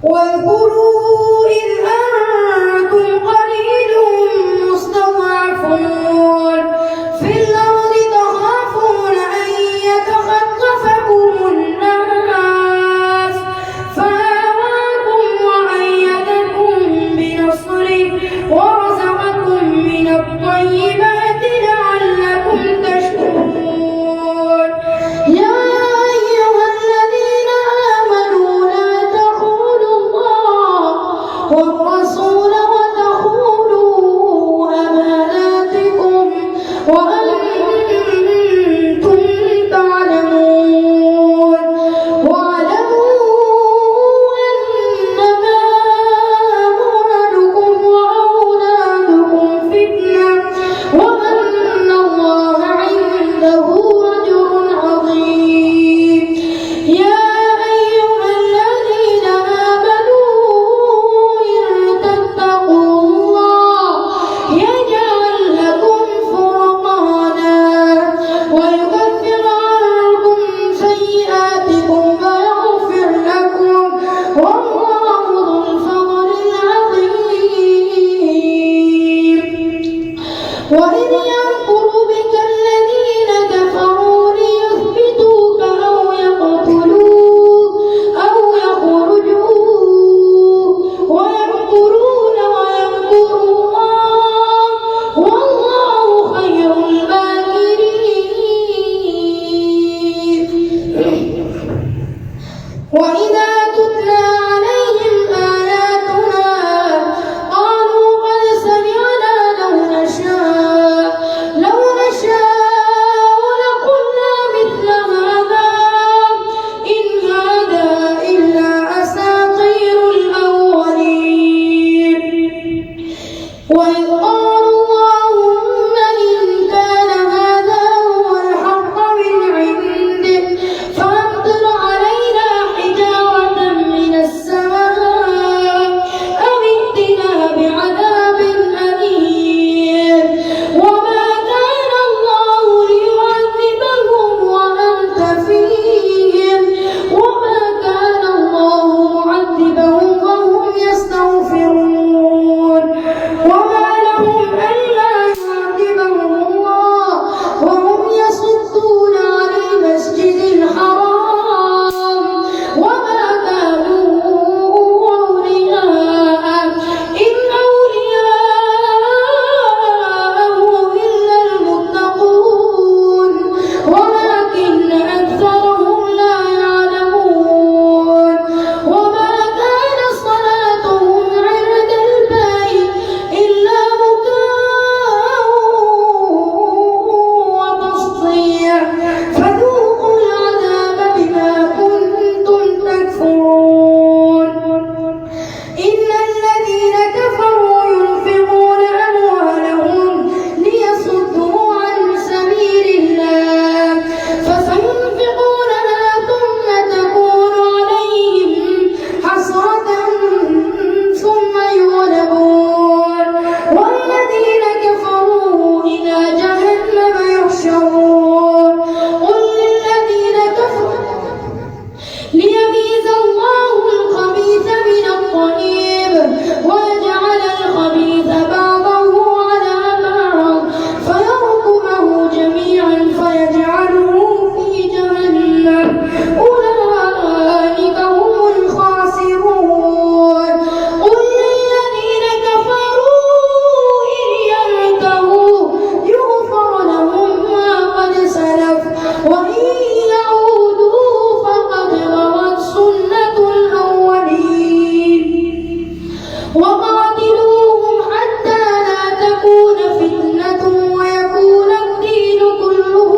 واذكروا إذ أنتم قليل مستضعفون في الأرض تخافون أن يتخطفكم الناس فآواكم وأيدكم بنصره ورزقكم من الطيبات لعلكم تشكرون. يا أيها الذين آمنوا لا تخونوا الله والرسول وتخونوا أماناتكم وأنتم تعلمون. واعلموا أنما أموالكم وأولادكم فتنة وأن الله عنده أجر عظيم. يا أيها الذين آمنوا إن تتقوا وقاتلوهم حتى لا تكون فتنة ويكون الدين كله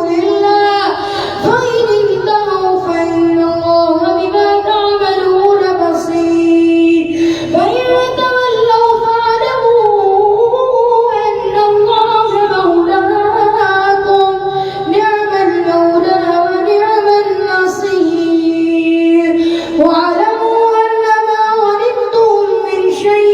لله فإن انتهوا فإن الله بما تعملون بصير فإن تولوا فاعلموا أن الله مولاكم نعم المولى ونعم النصير واعلموا أن ما غنمتم من شيء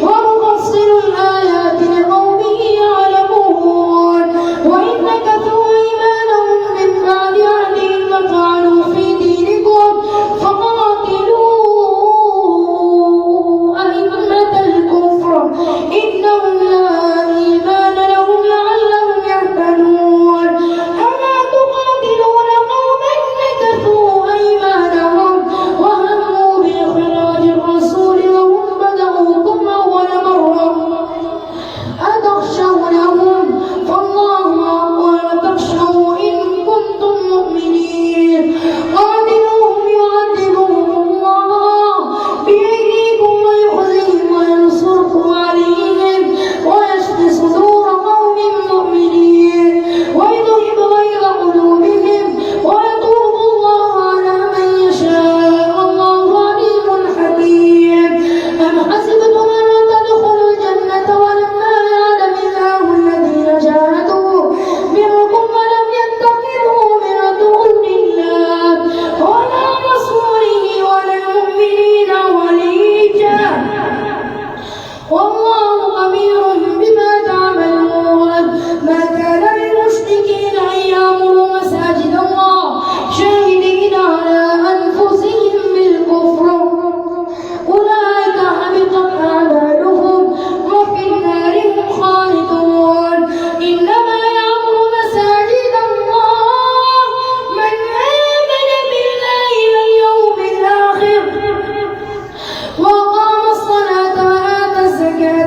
ونفصل الآيات لقوم يعلمون وإن نكثوا أيمانهم من بعد عهدهم وطعنوا في دينكم فقاتلوا أئمة الكفر إنهم لا إيمان لهم لعلهم يهتدون ألا تقاتلون قوما نكثوا أيمانهم وهموا بإخراج الرسول وهم بدأوكم أول مرة أتخشونهم فالله أقوى تخشوا إن كنتم مؤمنين قاتلوهم يعذبهم الله بأيديكم ويخزيهم وينصركم عليهم ويشفي صدور قوم مؤمنين ويذهب غيظ قلوبهم ويتوب الله على من يشاء والله عليم حكيم أم حسبتم أن تدخلوا الجنة ولما يعلم الله الذين جاهدوا منكم ولم يتخذوا من دون الله ولا رسوله ولا المؤمنين وليجا والله خبير بما تعملون ما كان للمشركين أن يعمروا مساجد الله شاهدين على أنفسهم بالكفر أولئك حبطت أعمالهم وفي النار هم خالدون إنما يعمر مساجد الله من آمن بالله واليوم الآخر وأقام الصلاة وآتى الزكاة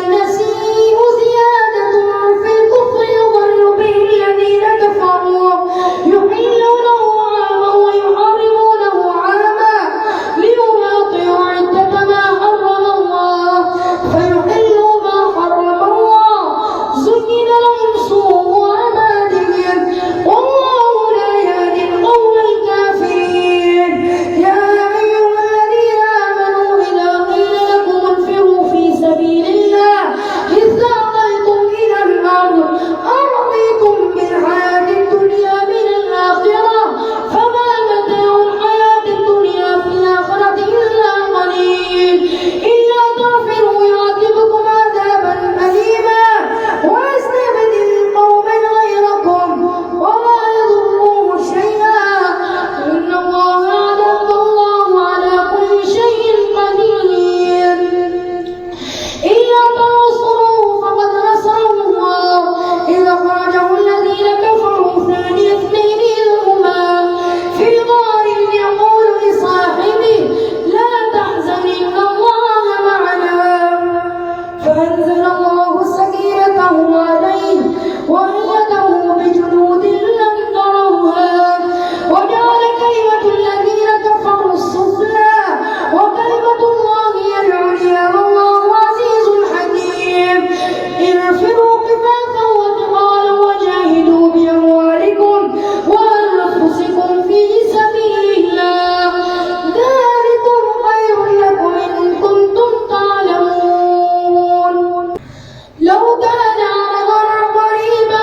النسيء زيادة في الكفر يضل به الذين كفروا يحلونه عاما ويحرمونه عاما ليواطئوا عدة ما حرم الله فيحلوا ما حرم الله زين لهم سوء أعمالهم والله لا يهدي القوم الكافرين. يا أيها الذين آمنوا إذا قيل لكم انفروا في سبيل الله اثاقلتم إلى الأرض أرضيتم بالحياة الدنيا من الآخرة فما متاع الحياة الدنيا في الآخرة إلا قليل. إلا تغفروا يعذبكم عذابا أليما ويستبدل قوما غيركم ولا يضرهم شيئا إن الله على كل شيء قدير. إلا تنصروه فقد نصره الله إذ أخرجه الذين كفروا ثاني اثنين إذ هما في الغار إذ يقول لصاحبه لا تحزن إن الله معنا فأنزل الله سكينته عليه وأيده بجنود لم تروها وجعل كلمة الذين كفروا السفلى وكلمة الله هي العليا والله عزيز حكيم. انفروا خفافا وثقالا وجاهدوا بأموالكم وأنفسكم في سبيل الله ذلكم خير لكم إن كنتم تعلمون. لو كان عرضا قريبا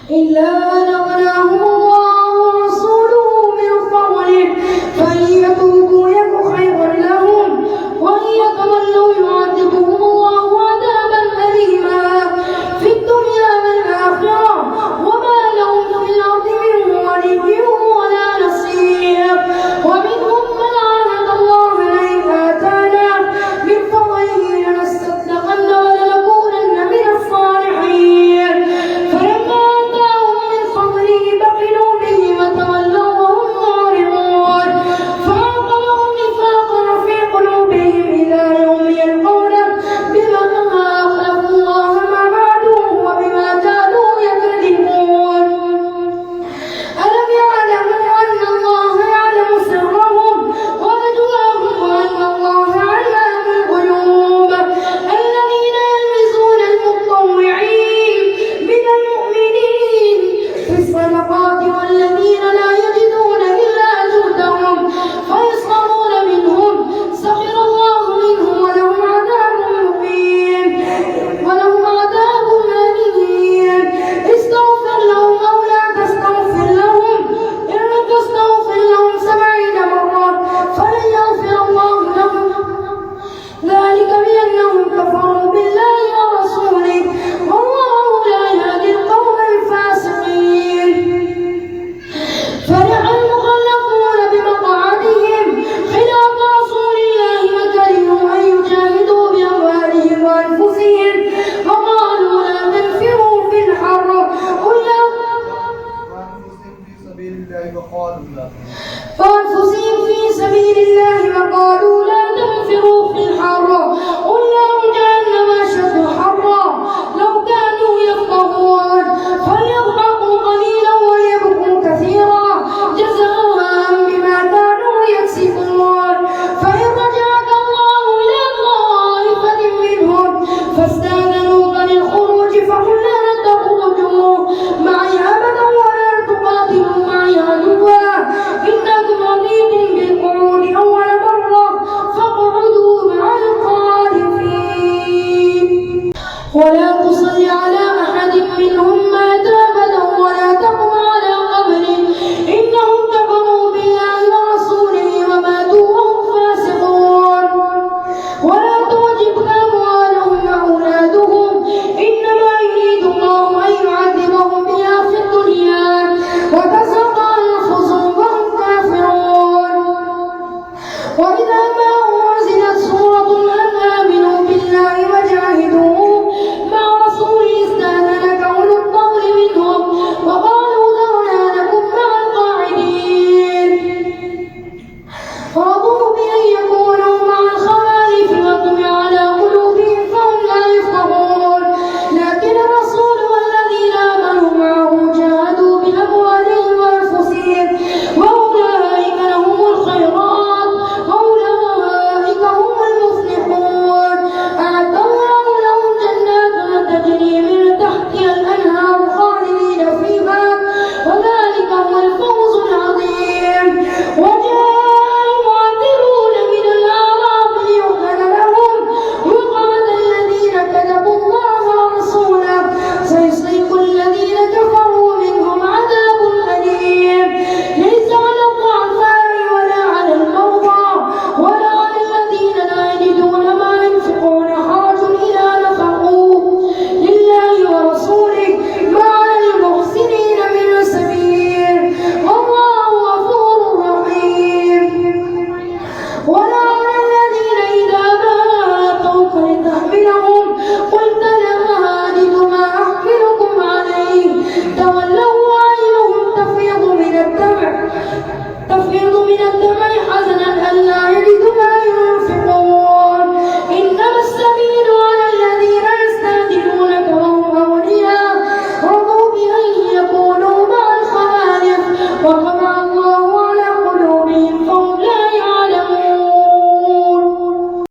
إلا أن أغناهم الله ورسوله من فضله فإن يتوبوا يك خيرا لهم وإن يتولوا يعذبهم الله عذابا أليما في الدنيا والآخرة وما لهم في الأرض من ولي ولا نصير ومنهم من عاهد الله لئن آتانا من فضله لنصدقن ولنكونن من الصالحين فلما آتاهم من فضله بخلوا به وتولوا وهم معرضون فأعقبهم نفاقا في قلوبهم إلى يوم يلقونه بما أخلفوا الله ما وعدوه وبما كانوا يكذبون ألم يعلموا أن الله يعلم سرهم ونجواهم وأن الله علام الغيوب الذين يلمزون المطوعين من المؤمنين في الصدقات والذين لا يجدون إلا جهدهم فيسخرون منهم سخر الله منهم ولهم عذاب مقيم ولهم عذاب أليم استغفر لهم أو لا تستغفر لهم إن تستغفر لهم 70 مرة فلن يغفر الله لهم ذلك بأنهم كفروا بالله ورسوله والله لا يهدي القوم الفاسقين فرح المخلفون بمقعدهم خلاف رسول الله وكرهوا أن يجاهدوا بأموالهم وأنفسهم وقالوا لا تنفروا في الحر قل لا وأنفسهم في سبيل الله وقالوا لا فقالوا